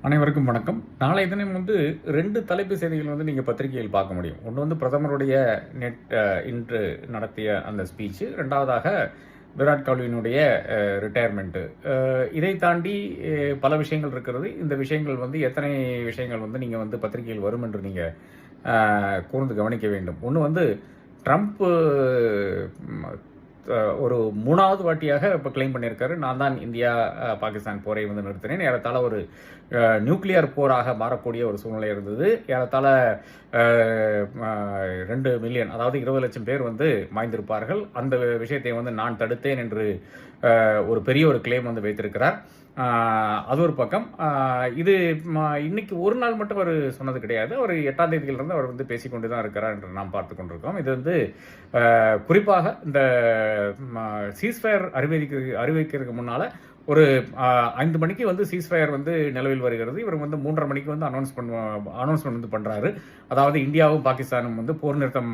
அனைவருக்கும் வணக்கம். நாளைய தினம் ரெண்டு தலைப்பு செய்திகள் நீங்கள் பத்திரிகையில் பார்க்க முடியும். ஒன்று பிரதமருடைய இன்று நடத்திய அந்த ஸ்பீச்சு, ரெண்டாவதாக விராட் கோலியினுடைய ரிட்டையர்மெண்ட்டு. இதை தாண்டி பல விஷயங்கள் இருக்கிறது. இந்த விஷயங்கள் எத்தனை விஷயங்கள் நீங்கள் பத்திரிகையில் வரும் என்று நீங்கள் கூர்ந்து கவனிக்க வேண்டும். ஒன்று ட்ரம்ப் ஒரு மூணாவது வாட்டியாக இப்போ கிளைம் பண்ணியிருக்காரு, நான் தான் இந்தியா பாகிஸ்தான் போரை நிறுத்தினேன். ஏறத்தாழ ஒரு நியூக்ளியர் போராக மாறக்கூடிய ஒரு சூழ்நிலை இருந்தது. ஏறத்தாழ 2 மில்லியன், அதாவது 20 லட்சம் பேர் மாய்ந்திருப்பார்கள். அந்த விஷயத்தை நான் தடுத்தேன் என்று ஒரு பெரிய ஒரு கிளைம் வைத்திருக்கிறார். அது ஒரு பக்கம். இது இன்னைக்கு ஒரு நாள் மட்டும் அவர் சொன்னது கிடையாது. அவர் 8ஆம் தேதியிலிருந்து அவர் பேசிக்கொண்டு தான் இருக்கிறார் என்று நாம் பார்த்து கொண்டிருக்கோம். இது குறிப்பாக இந்த சீஸ்ஃபயர் அறிவிக்கிறதுக்கு முன்னால ஒரு 5 மணிக்கு சீஸ்ஃபயர் நிலவில் வருகிறது. இவர் 3:30 மணிக்கு அனௌன்ஸ்மெண்ட் பண்றாரு. அதாவது இந்தியாவும் பாகிஸ்தானும் போர் நிறுத்தம்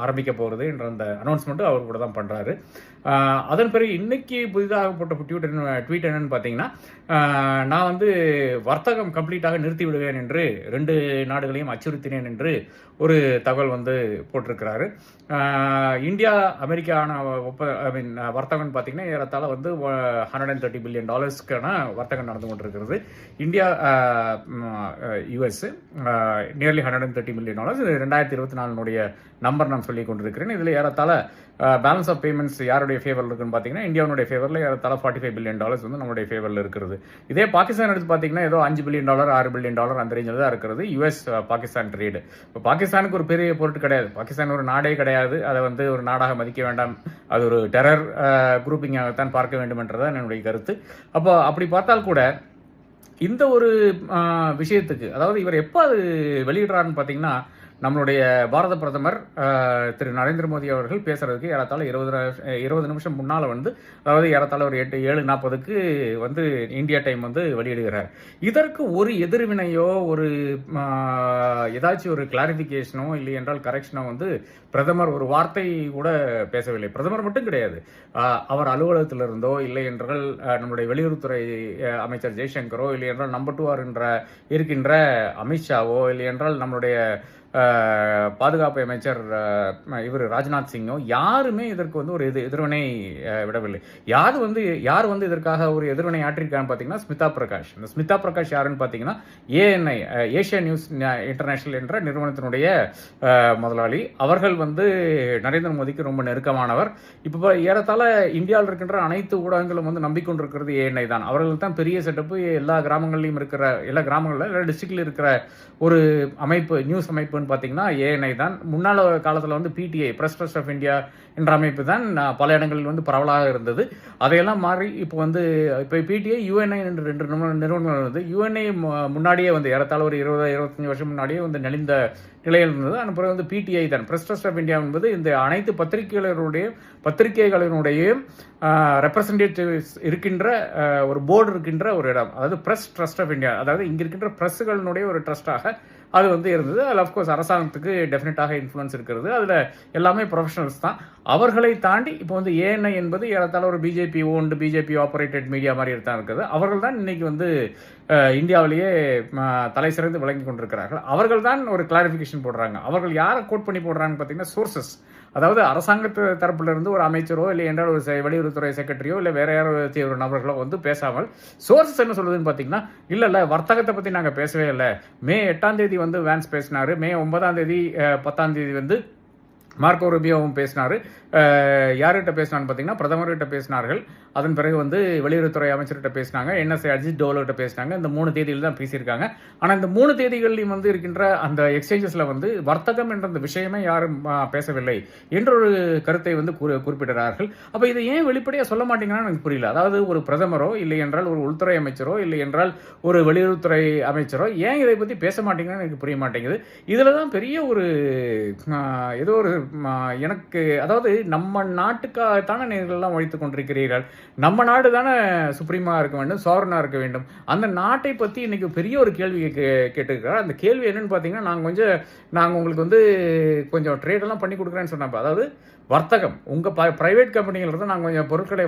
ஆரம்பிக்க போகிறது என்ற அந்த அனௌன்ஸ்மெண்ட் அவர் கூட தான் பண்றாரு. அதன் பிறகு இன்னைக்கு புதிதாக போட்ட ட்வீட் என்னன்னு பார்த்தீங்கன்னா, நான் வர்த்தகம் கம்ப்ளீட்டாக நிறுத்தி விடுவேன் என்று 2 நாடுகளையும் அச்சுறுத்தினேன் என்று ஒரு தகவல் போட்டிருக்கிறாரு. இந்தியா அமெரிக்கான வர்த்தகம் பார்த்தீங்கன்னா ஏறத்தாழ $130 பில்லியன் வர்த்தகம் நடந்து கொண்டிருக்கிறது. India US nearly $130 million. 2024 number நான் சொல்லி கொண்டிருக்கிறேன். இதில் ஏறத்தாழ பேலன்ஸ் ஆஃப் பேமெண்ட்ஸ் யாருடைய ஃபேவரில் இருக்குன்னு பார்த்தீங்கன்னா, இந்தியாவுடைய ஃபேவரில் ஏறத்தாழ $45 பில்லியன் நம்மளுடைய ஃபேவரில் இருக்கிறது. இதே பாகிஸ்தான் எடுத்து பார்த்தீங்கன்னா ஏதோ $5 பில்லியன் $6 பில்லியன் அந்த ரேஞ்சில் தான் இருக்கிறது யுஎஸ் பாகிஸ்தான் ட்ரேடு. இப்போ பாகிஸ்தானுக்கு ஒரு பெரிய பொருட்டு கிடையாது. பாகிஸ்தான் ஒரு நாடே கிடையாது. அதை ஒரு நாடாக மதிக்க வேண்டாம். அது ஒரு டெரர் குரூப்பிங்காகத்தான் பார்க்க வேண்டும் என்றதான் என்னுடைய கருத்து. அப்போ அப்படி பார்த்தால் கூட இந்த ஒரு விஷயத்துக்கு, அதாவது இவர் எப்போ அது வெளியிடுறாருன்னு பார்த்தீங்கன்னா, நம்மளுடைய பாரத பிரதமர் திரு நரேந்திர மோடி அவர்கள் பேசுறதுக்கு ஏறத்தாழ 20 நிமிஷம் முன்னால் அதாவது ஏறத்தாழ ஒரு 7:40க்கு இந்தியா டைம் வெளியிடுகிறார். இதற்கு ஒரு எதிர்வினையோ ஒரு ஏதாச்சும் ஒரு கிளாரிபிகேஷனோ இல்லை என்றால் கரெக்ஷனோ பிரதமர் ஒரு வார்த்தை கூட பேசவில்லை. பிரதமர் மட்டும் கிடையாது, அவர் அலுவலகத்திலிருந்தோ இல்லை என்றால் நம்முடைய வெளியுறவுத்துறை அமைச்சர் ஜெய்சங்கரோ இல்லை என்றால் நம்பர் 2 இருக்கின்ற அமித்ஷாவோ இல்லை என்றால் நம்மளுடைய பாதுகாப்பு அமைச்சர் இவர் ராஜ்நாத் சிங்கோ யாருமே இதற்கு ஒரு எதிர்வினை விடவில்லை. யார் இதற்காக ஒரு எதிர்வினை ஆற்றிருக்கான்னு பார்த்தீங்கன்னா ஸ்மிதா பிரகாஷ். இந்த ஸ்மிதா பிரகாஷ் யாருன்னு பார்த்தீங்கன்னா ஏஎன்ஐ, ஏஷியா நியூஸ் இன்டர்நேஷனல் என்ற நிறுவனத்தினுடைய முதலாளி. அவர்கள் நரேந்திர மோடிக்கு ரொம்ப நெருக்கமானவர். இப்போ ஏறத்தாழ இந்தியாவில் இருக்கின்ற அனைத்து ஊடகங்களும் நம்பிக்கொண்டிருக்கிறது ஏஎன்ஐ தான். அவர்கள் தான் பெரிய செட்டப்பு. எல்லா கிராமங்களிலும் இருக்கிற எல்லா டிஸ்ட்ரிக்ட்ல இருக்கிற ஒரு அமைப்பு, நியூஸ் அமைப்பு பார்த்தீங்கன்னா ஏஎன்ஐ தான். முன்னாள் காலத்தில் PTI, Press Trust of India என்ற அமைப்பு தான் பல இடங்களில் பரவலாக இருந்தது. அதையெல்லாம் மாறி இப்போ இப்போ பிடிஐ, யுஎன்ஐ என்ற 2 நிறுவனங்கள் யுஎன்ஐ முன்னாடியே ஏறத்தாழ ஒரு 20-25 வருஷம் முன்னாடியே நெளிந்த நிலையில் இருந்தது. அதன் பிறகு பிடிஐ தான், பிரஸ் ட்ரஸ்ட் ஆஃப் இந்தியா என்பது இந்த அனைத்து பத்திரிகைகளினுடைய ரெப்ரசன்டேட்டிவ்ஸ் இருக்கின்ற ஒரு போர்டு இருக்கின்ற ஒரு இடம். அதாவது பிரஸ் ட்ரஸ்ட் ஆஃப் இந்தியா, அதாவது இங்க இருக்கின்ற பிரஸ்களினுடைய ஒரு ட்ரஸ்டாக அது இருந்தது. அதில் அஃப்கோர்ஸ் அரசாங்கத்துக்கு டெஃபினட்டாக இன்ஃப்ளூயன்ஸ் இருக்கிறது. அதில் எல்லாமே ப்ரொஃபஷனல்ஸ் தான். அவர்களை தாண்டி இப்போ ஏஎன்ஐ என்பது ஏறத்தாழ ஒரு பிஜேபி ஓன்டு, பிஜேபி ஆப்பரேட்டட் மீடியா மாதிரி தான் இருக்குது. அவர்கள் தான் இன்னைக்கு இந்தியாவிலேயே தலை சிறந்து விளங்கி கொண்டிருக்கிறார்கள். அவர்கள் தான் ஒரு கிளாரிஃபிகேஷன் போடுறாங்க. அவர்கள் யாரை கோட் பண்ணி போடுறாங்கன்னு பார்த்தீங்கன்னா சோர்சஸ், அதாவது அரசாங்கத்து தரப்புல இருந்து ஒரு அமைச்சரோ இல்லை என்றால் ஒரு வெளியுறவுத்துறை செக்ரட்டரியோ இல்லை வேற யாரோ ஒரு நபர்களோ பேசாமல் சோர்சஸ் என்ன சொல்லுதுன்னு பார்த்தீங்கன்னா, இல்லை வர்த்தகத்தை பற்றி நாங்கள் பேசவே இல்லை. மே 8ஆம் தேதி வான்ஸ் பேசினாரு. மே 9ஆம் தேதி 10ஆம் தேதி மார்க்கோ ரூபியோவும் பேசினாரு. யார்கிட்ட பேசினான்னு பார்த்தீங்கன்னா பிரதமர்கிட்ட பேசினார்கள். அதன் பிறகு வெளியுறவுத்துறை அமைச்சர்கிட்ட பேசினாங்க. என்எஸ்ஐ அஜித் டோவல்கிட்ட பேசினாங்க. இந்த 3 தேதியில் தான் பேசியிருக்காங்க. ஆனால் இந்த 3 தேதிகளிலும் இருக்கின்ற அந்த எக்ஸ்சேஞ்சஸ்ல வர்த்தகம் என்ற அந்த விஷயமே யாரும் பேசவில்லை என்ற ஒரு கருத்தை குறிப்பிடுறார்கள். அப்ப இதை ஏன் வெளிப்படையாக சொல்ல மாட்டீங்கன்னு எனக்கு புரியல. அதாவது ஒரு பிரதமரோ இல்லை என்றால் ஒரு உள்துறை அமைச்சரோ இல்லை என்றால் ஒரு வெளியுறவுத்துறை அமைச்சரோ ஏன் இதை பற்றி பேச மாட்டீங்கன்னு எனக்கு புரிய மாட்டேங்குது. இதுல தான் பெரிய ஒரு ஏதோ ஒரு எனக்கு, அதாவது நம்ம நாட்டுக்காகத்தானே நீங்கள்லாம் உழைத்து கொண்டிருக்கிறீர்கள், நம்ம நாடு தானே சுப்ரீமாக இருக்க வேண்டும், சாவரனாக இருக்க வேண்டும். அந்த நாட்டை பற்றி இன்றைக்கி பெரிய ஒரு கேள்வி கேட்டிருக்கிறார். அந்த கேள்வி என்னென்னு பார்த்தீங்கன்னா, நாங்கள் உங்களுக்கு வந்து கொஞ்சம் ட்ரேடெல்லாம் பண்ணி கொடுக்குறேன்னு சொன்னப்போ, அதாவது வர்த்தகம், உங்கள் ப்ரைவேட் கம்பெனிகளிலிருந்து நாங்கள் கொஞ்சம் பொருட்களை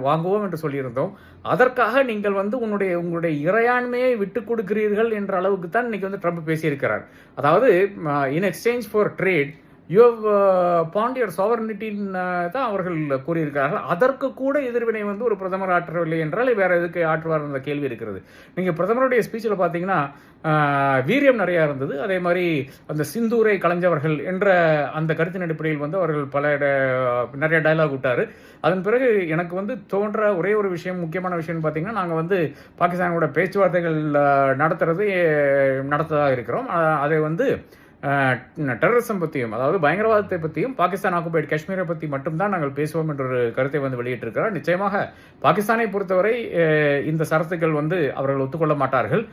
வாங்குவோம் என்று சொல்லியிருந்தோம். அதற்காக நீங்கள் வந்து உங்களுடைய இறையாண்மையை விட்டுக் கொடுக்கிறீர்கள் என்ற அளவுக்கு தான் இன்னைக்கு வந்து ட்ரம்ப் பேசியிருக்கிறார். அதாவது in exchange for trade you have pawned your சாவர்னிட்டின்னு தான் அவர்கள் கூறியிருக்கிறார்கள். அதற்கு கூட எதிர்வினை வந்து ஒரு பிரதமர் ஆற்றவில்லை என்றால் வேற எதுக்கு ஆற்றுவார் என்ற கேள்வி இருக்கிறது. நீங்கள் பிரதமருடைய ஸ்பீச்சில் பார்த்தீங்கன்னா வீரியம் நிறையா இருந்தது. அதே மாதிரி அந்த சிந்தூரை கலைஞ்சவர்கள் என்ற அந்த கருத்தின் அடிப்படையில் வந்து அவர்கள் நிறைய டயலாக் விட்டார். அதன் பிறகு எனக்கு வந்து தோன்ற ஒரே ஒரு விஷயம், முக்கியமான விஷயம்னு பார்த்தீங்கன்னா, நாங்கள் வந்து பாகிஸ்தானோட பேச்சுவார்த்தைகள் நடத்ததாக இருக்கிறோம். அதை வந்து டெரரிசம் பற்றியும், அதாவது பயங்கரவாதத்தை பற்றியும், பாகிஸ்தான் ஆக்குபைடு காஷ்மீரை பற்றி மட்டும்தான் நாங்கள் பேசுவோம் என்ற ஒரு கருத்தை வந்து வெளியிட்டிருக்கிறார். நிச்சயமாக பாகிஸ்தானை பொறுத்தவரை இந்த சரத்துக்கள் வந்து அவர்கள் ஒத்துக்கொள்ள மாட்டார்கள்.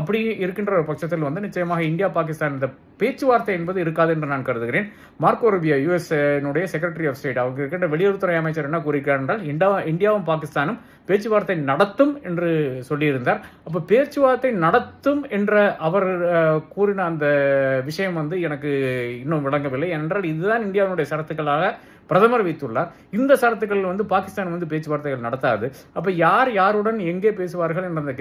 அப்படி இருக்கின்ற ஒரு பட்சத்தில் வந்து நிச்சயமாக இந்தியா பாகிஸ்தான் இந்த பேச்சுவார்த்தை என்பது இருக்காது என்று நான் கருதுகிறேன். மார்க்கோ ரூபியோ, யுஎஸ்னுடைய செக்ரட்டரி ஆஃப் ஸ்டேட், அவங்க இருக்கின்ற வெளியுறவுத்துறை அமைச்சர் என்ன கூறியிருக்கிறார் என்றால், இந்தியாவும் பாகிஸ்தானும் பேச்சுவார்த்தை நடத்தும் என்று சொல்லியிருந்தார். அப்போ பேச்சுவார்த்தை நடத்தும் என்ற அவர் கூறின அந்த விஷயம் வந்து எனக்கு இன்னும் விளங்கவில்லை. என்றால் இதுதான் இந்தியாவுடைய சரத்துக்களாக பிரதமர் வைத்துள்ளார். இந்த சரத்துக்கள் வந்து பாகிஸ்தான் வந்து பேச்சுவார்த்தைகள் நடத்தாது. அப்போ யாருடன் எங்கே பேசுவார்கள் என்ற அந்த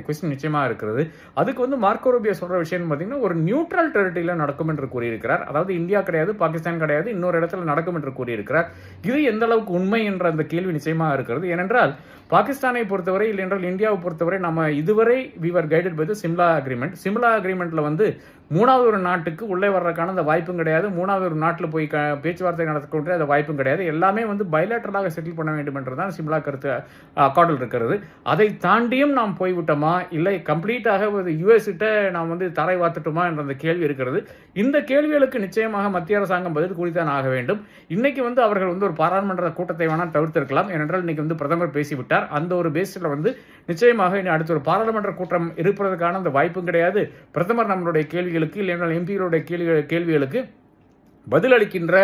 கொஸ்டின் நிச்சயமாக இருக்கிறது. அதுக்கு வந்து மார்க்கோ ரூபியோ சொல்கிற விஷயம் பார்த்தீங்கன்னா, ஒரு நியூட்ரல் டெரிட்டரியில் நடக்கும் என்று கூறியிருக்கிறார். அதாவது இந்தியா கிடையாது, பாகிஸ்தான் கிடையாது, இன்னொரு இடத்துல நடக்கும் என்று கூறியிருக்கிறார். இது எந்த அளவுக்கு உண்மை என்ற அந்த கேள்வி நிச்சயமாக இருக்கிறது. ஏனென்றால் பாகிஸ்தானை பொறுத்தவரை, இல்லை என்றால் இந்தியாவை பொறுத்தவரை, நம்ம இதுவரை we were guided by the Shimla அக்ரிமெண்ட்ல வந்து மூணாவது ஒரு நாட்டுக்கு உள்ளே வர்றதுக்கான அந்த வாய்ப்பும் கிடையாது. மூணாவது ஒரு நாட்டில் போய் பேச்சுவார்த்தை நடத்தக்கூடிய அந்த வாய்ப்பும் கிடையாது. எல்லாமே வந்து பைலேட்டரலாக செட்டில் பண்ண வேண்டும் என்றுதான் சிம்லா கருத்து அக்கார்டில் இருக்கிறது. அதை தாண்டியும் நாம் போய்விட்டோமா, இல்லை கம்ப்ளீட்டாக யுஎஸ் கிட்ட நாம் வந்து தரை வாத்துட்டோமா என்ற அந்த கேள்வி இருக்கிறது. இந்த கேள்விகளுக்கு நிச்சயமாக மத்திய அரசாங்கம் பதில் கூறித்தான் ஆக வேண்டும். இன்னைக்கு வந்து அவர்கள் வந்து ஒரு பாராளுமன்ற கூட்டத்தை வேணால் தவிர்த்திருக்கலாம். ஏனென்றால் இன்னைக்கு வந்து பிரதமர் பேசிவிட்டார். அந்த ஒரு பேஸில் வந்து நிச்சயமாக இனி அடுத்த ஒரு பாராளுமன்ற கூட்டம் இருப்பதற்கான அந்த வாய்ப்பும் கிடையாது. பிரதமர் நம்மளுடைய கேள்விகளுக்கு, இல்லைன்னா எம்பிகளுடைய கேள்விகளுக்கு பதிலளிக்கின்ற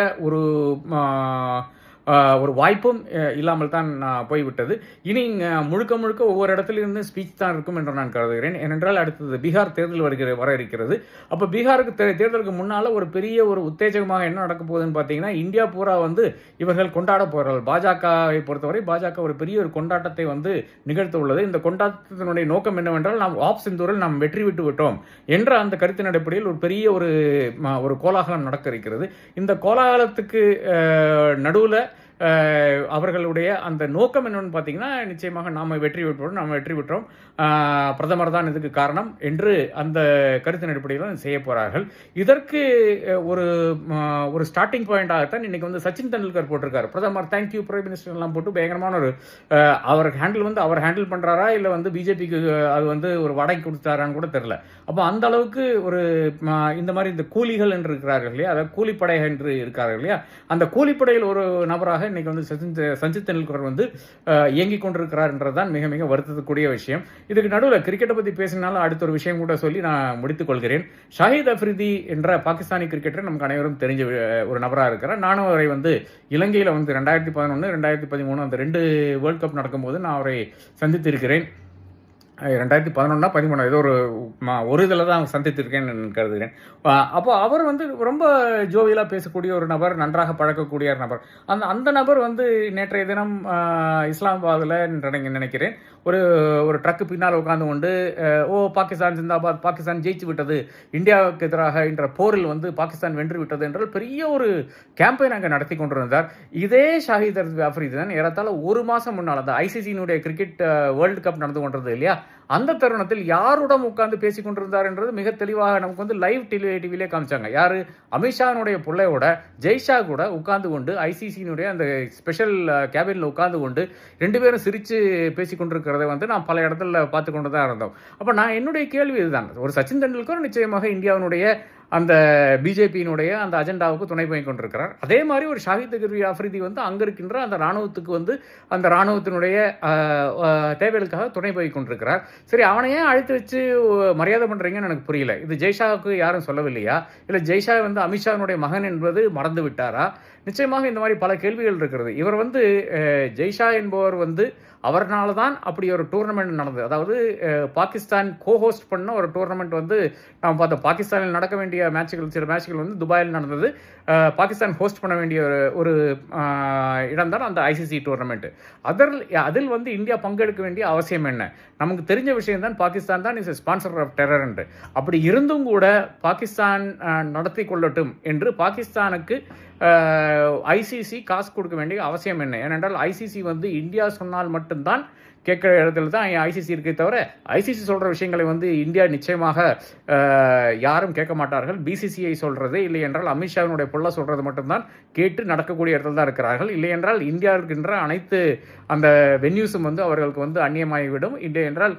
ஒரு வாய்ப்பும் இல்லாமல் தான் போய்விட்டது. இனி முழுக்க ஒவ்வொரு இடத்திலிருந்து ஸ்பீச் தான் இருக்கும் என்று நான் கருதுகிறேன். ஏனென்றால் அடுத்தது பீகார் தேர்தல் வர இருக்கிறது. அப்போ பீகாருக்கு தேர்தலுக்கு முன்னால் ஒரு பெரிய ஒரு உத்தேஜகமாக என்ன நடக்க போகுதுன்னு பார்த்தீங்கன்னா, இந்தியா பூரா வந்து இவர்கள் கொண்டாட போகிறார்கள். பாஜகவை பொறுத்தவரை பாஜக ஒரு பெரிய ஒரு கொண்டாட்டத்தை வந்து நிகழ்த்த உள்ளது. இந்த கொண்டாட்டத்தினுடைய நோக்கம் என்னவென்றால், நாம் ஆப் சிந்தூரில் நாம் வெற்றி விட்டு விட்டோம் என்ற அந்த கருத்தின் அடிப்படையில் ஒரு பெரிய ஒரு கோலாகலம் நடக்க இருக்கிறது. இந்த கோலாகலத்துக்கு நடுவில் அவர்களுடைய அந்த நோக்கம் என்னன்னு பார்த்தீங்கன்னா, நிச்சயமாக நாம் வெற்றி விட்டோம், பிரதமர் தான் இதுக்கு காரணம் என்று அந்த கருத்தின் அடிப்படையில் செய்ய போகிறார்கள். இதற்கு ஒரு ஸ்டார்டிங் பாயிண்டாகத்தான் இன்னைக்கு வந்து சச்சின் தெண்டுல்கர் போட்டிருக்காரு. பிரதமர் தேங்க்யூ பிரைம் மினிஸ்டர் எல்லாம் போட்டு பயங்கரமான ஒரு அவர் ஹேண்டில் பண்ணுறாரா, இல்லை வந்து பிஜேபிக்கு அது வந்து ஒரு வடை கொடுத்தாரான்னு கூட தெரியல. அப்போ அந்த அளவுக்கு இந்த மாதிரி இந்த கூலிகள் என்று இருக்கிறார்கள் இல்லையா, அதாவது கூலிப்படை என்று இருக்கார்கள் இல்லையா, அந்த கூலிப்படையில் ஒரு நபராக இன்னைக்கு வந்து சச்சின் தெண்டுல்கர் வந்து இயங்கிக் கொண்டிருக்கிறார் என்றதுதான் மிக மிக வருத்தக்கூடிய விஷயம். இதுக்கு நடுவில் கிரிக்கெட்டை பற்றி பேசினாலும் அடுத்த ஒரு விஷயம் கூட சொல்லி நான் முடித்துக் கொள்கிறேன். ஷாஹித் அஃப்ரிதி என்ற பாகிஸ்தானி கிரிக்கெட்டர் நமக்கு அனைவரும் தெரிஞ்ச ஒரு நபராக இருக்கிறார். நானும் அவரை வந்து இலங்கையில் வந்து 2011, 2013 அந்த 2 வேர்ல்ட் கப் நடக்கும்போது நான் அவரை சந்தித்திருக்கிறேன். 2011, 13 ஏதோ ஒரு இதில் தான் சந்தித்திருக்கேன்னு கருதுகிறேன். அப்போ அவர் வந்து ரொம்ப ஜோவியலாக பேசக்கூடிய ஒரு நபர், நன்றாக பழக்கக்கூடிய நபர். அந்த நபர் வந்து நேற்றைய தினம் இஸ்லாமாபாத்தில் நினைக்கிறேன் ஒரு ட்ரக்கு பின்னால் உட்கார்ந்து கொண்டு பாகிஸ்தான் ஜிந்தாபாத், பாகிஸ்தான் ஜெயிச்சு விட்டது, இந்தியாவுக்கு எதிராக என்ற போரில் வந்து பாகிஸ்தான் வென்று விட்டது என்றால் பெரிய ஒரு கேம்பெயின் அங்கே நடத்தி கொண்டிருந்தார். இதே ஷாஹித் அஃப்ரிதி தான் ஏறத்தாழ ஒரு மாதம் முன்னால் அந்த ஐசிசியினுடைய கிரிக்கெட் வேர்ல்டு கப் நடந்து கொண்டிருந்தது இல்லையா, அந்த தருணத்தில் யாருடன் உட்கார்ந்து பேசிக் கொண்டிருந்தார் என்றது மிக தெளிவாக நமக்கு வந்து லைவ் டிவிலே காமிச்சாங்க. யாரு? அமித்ஷானுடைய பிள்ளையோட ஜெய்ஷா கூட உட்கார்ந்து கொண்டு ஐசிசியினுடைய அந்த ஸ்பெஷல் கேபினில் உட்கார்ந்து கொண்டு 2 பேரும் சிரித்து பேசி கொண்டிருக்கிறத வந்து நான் பல இடத்துல பார்த்து கொண்டு தான் இருந்தோம். அப்போ நான் என்னுடைய கேள்வி இதுதான், ஒரு சச்சின் தெண்டுல்கர் நிச்சயமாக இந்தியாவினுடைய அந்த பிஜேபியினுடைய அந்த அஜெண்டாவுக்கு துணை போய் கொண்டிருக்கிறார். அதே மாதிரி ஒரு ஷாஹித் அஃப்ரிதி வந்து அங்கே இருக்கின்ற அந்த இராணுவத்துக்கு வந்து அந்த இராணுவத்தினுடைய தேவைகளுக்காக துணை போய் கொண்டிருக்கிறார். சரி, அவனையே அழைத்து வச்சு மரியாதை பண்ணுறீங்கன்னு எனக்கு புரியல. இது ஜெய்ஷாவுக்கு யாரும் சொல்லவில்லையா, இல்லை ஜெய்ஷா வந்து அமித்ஷாவினுடைய மகன் என்பது மறந்து விட்டாரா, நிச்சயமாக இந்த மாதிரி பல கேள்விகள் இருக்கிறது. இவர் வந்து ஜெய்ஷா என்பவர் வந்து அவர்னால தான் அப்படி ஒரு டூர்னமெண்ட் நடந்தது. அதாவது பாகிஸ்தான் கோஹோஸ்ட் பண்ண ஒரு டூர்னமெண்ட் வந்து நாம் பார்த்தோம். பாகிஸ்தானில் நடக்க வேண்டிய சில மேட்ச்கள் வந்து துபாயில் நடந்தது. பாகிஸ்தான் ஹோஸ்ட் பண்ண வேண்டிய ஒரு இடம் தான் அந்த ஐசிசி டூர்னமெண்ட். அதில் வந்து இந்தியா பங்கெடுக்க வேண்டிய அவசியம் என்ன? நமக்கு தெரிஞ்ச விஷயம் தான் பாகிஸ்தான் தான் இஸ் ஸ்பான்சர் ஆஃப் டெரர் என்று. அப்படி இருந்தும் கூட பாகிஸ்தான் நடத்தி கொள்ளட்டும் என்று பாகிஸ்தானுக்கு ஐசிசி காசு கொடுக்க வேண்டிய அவசியம் என்ன? ஏனென்றால் ஐசிசி வந்து இந்தியா சொன்னால் மட்டும்தான் கேட்குற இடத்துல தான் ஐசிசி இருக்கே தவிர, ஐசிசி சொல்கிற விஷயங்களை வந்து இந்தியா நிச்சயமாக யாரும் கேட்க மாட்டார்கள். பிசிசிஐ சொல்கிறது, இல்லை என்றால் அமித்ஷாவினுடைய புள்ள சொல்கிறது மட்டும்தான் கேட்டு நடக்கக்கூடிய இடத்துல தான் இருக்கிறார்கள். இல்லை என்றால் இந்தியா இருக்கின்ற அனைத்து அந்த வென்யூஸும் வந்து அவர்களுக்கு வந்து அந்நியமாகிவிடும். இல்லை என்றால்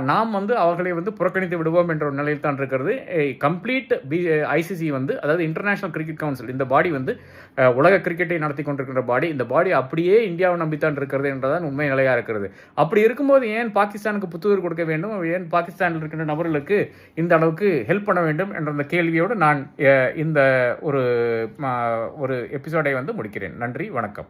நாம் வந்து அவர்களை வந்து புறக்கணித்து விடுவோம் என்ற ஒரு நிலையில் தான் இருக்கிறது. கம்ப்ளீட் ஐசிசி வந்து, அதாவது இன்டர்நேஷனல் கிரிக்கெட் கவுன்சில், இந்த பாடி வந்து உலக கிரிக்கெட்டை நடத்தி கொண்டிருக்கின்ற பாடி. இந்த பாடி அப்படியே இந்தியாவை நம்பித்தான் இருக்கிறது என்றதான் உண்மை நிலையாக இருக்கிறது. அப்படி இருக்கும்போது ஏன் பாகிஸ்தானுக்கு புத்துயிர் கொடுக்க வேண்டும்? ஏன் பாகிஸ்தானில் இருக்கின்ற நபர்களுக்கு இந்த அளவுக்கு ஹெல்ப் பண்ண வேண்டும் என்ற அந்த கேள்வியோடு நான் இந்த ஒரு எபிசோடை வந்து முடிக்கிறேன். நன்றி, வணக்கம்.